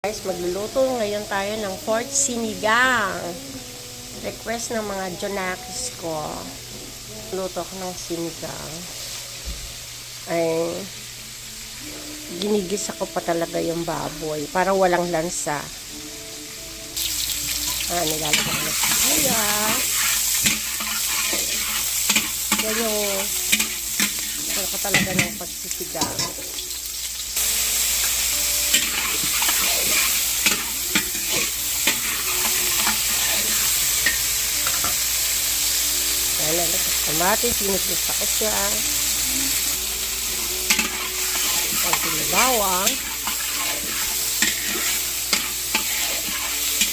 Guys, magluluto ngayon tayo ng pork sinigang. Request ng mga Jonakis ko. Luto ko ng sinigang. Ay, ginigisa ko pa talaga yung baboy para walang lansa. Nilalagay ko na sibuyas. Yan yung ko talaga ng pagsisigang. Lalagay ko kamatis, ginigisa ko siya. Konting bawang.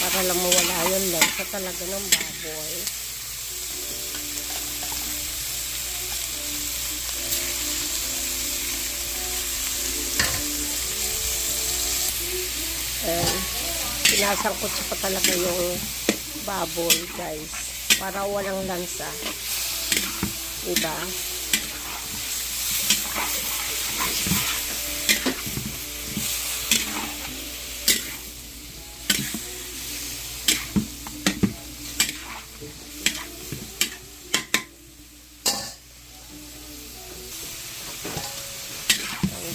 Para lang mawala yun lang sa talaga ng baboy. And sinasangkot siya pa talaga yung baboy, guys, para walang lansa, diba?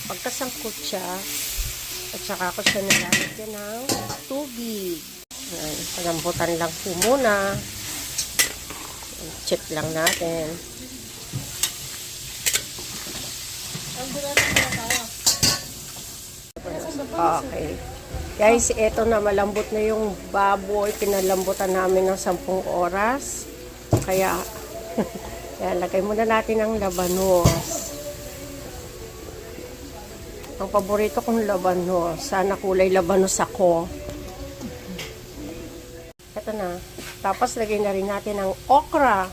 Pagkasangkot siya, at saka ko siya nilalagyan ng tubig. Palambutan lang po muna. Check lang natin. Okay. Guys, eto na, malambot na yung baboy. Pinalambutan namin ng 10 oras. Kaya, lagay muna natin ang labanos. Ang paborito kong labanos. Sana kulay labanos ako. Ito na. Tapos lagay na rin natin ang okra.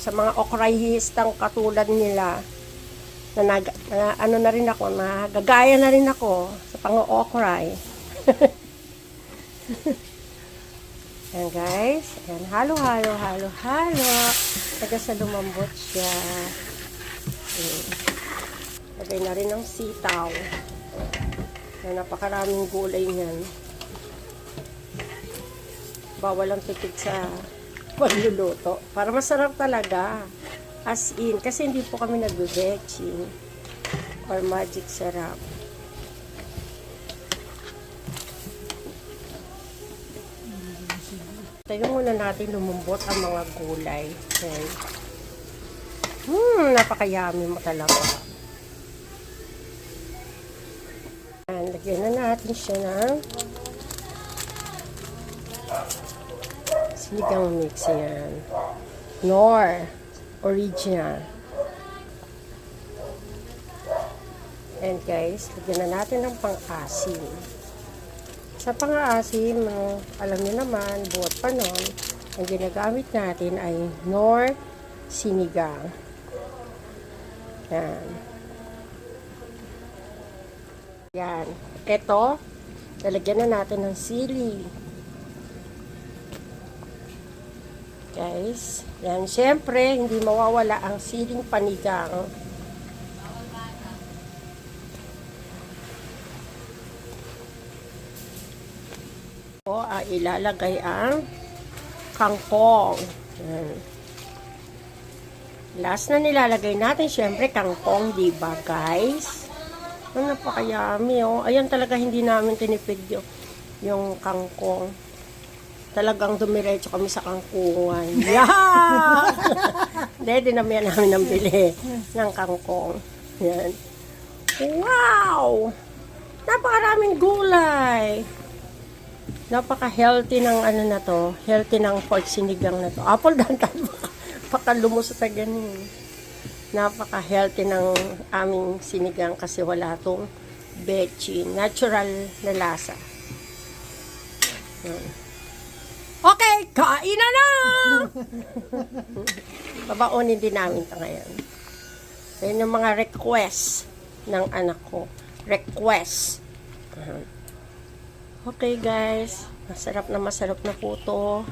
Sa mga okrahistang katulad nila. Ano na rin ako. Nagagaya na rin ako sa pang-okray. Ayan guys. Ayan. Halo. Taga sa lumambot siya. Lagay na rin ng sitaw. Napakaraming gulay niyan. Bawal ang tipid sa pagluluto. Para masarap talaga. As in. Kasi hindi po kami nagbe-veggie. Or magic sarap. Tayo muna natin lumambot ang mga gulay. Okay. Napakayami mo talaga. Lagyan na natin siya ng sinigang mix yan. Knorr original. And guys, lagyan na natin ng pang-asim. Sa pang-asim, alam niyo naman, buhat pa nun, ang ginagamit natin ay Knorr sinigang. Yan. Yan. Ito, lalagyan na natin ng sili. Guys, yan. Siyempre, hindi mawawala ang siling panigang. O, ilalagay ang kangkong. Yan. Last na nilalagay natin, siyempre, kangkong, diba, guys? Napakayami, oh. Ayan talaga hindi namin tinipid yung kangkong. Talagang dumiretso kami sa kangkungan. Yeah! Hindi namin ng bili ng kangkong. Yan. Wow! Napakaraming gulay. Napaka-healthy ng ano na to. Healthy ng pork sinigang na to. Apple dantan. Baka lumusot na ganun. Napaka-healthy ng aming sinigang kasi wala itong veggie. Natural na lasa. Okay, kain na na! Babaunin din namin ito ngayon. So, yun yung mga request ng anak ko. Request. Okay guys. Masarap na po ito.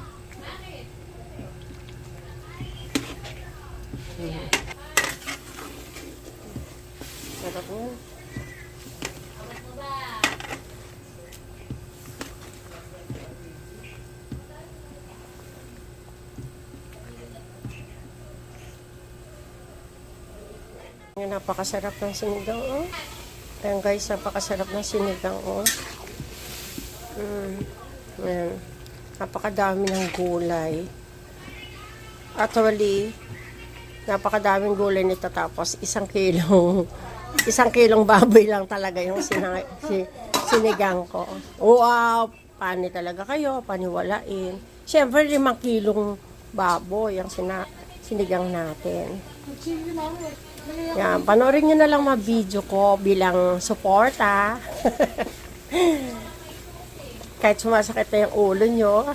Sarap mo. Yan, napakasarap ng sinigang, oh. Ayan guys, napakasarap ng sinigang, oh. Ayan. Napakadami ng gulay. Actually, napakadaming gulay nito, tapos isang kilong baboy lang talaga yung sinigang ko. Wow! Pani talaga kayo, paniwalain. Siyempre, 5 kilong baboy ang sinigang natin. Yan, panoorin nyo na lang mga video ko bilang suporta. Kahit sumasakit na yung ulo nyo.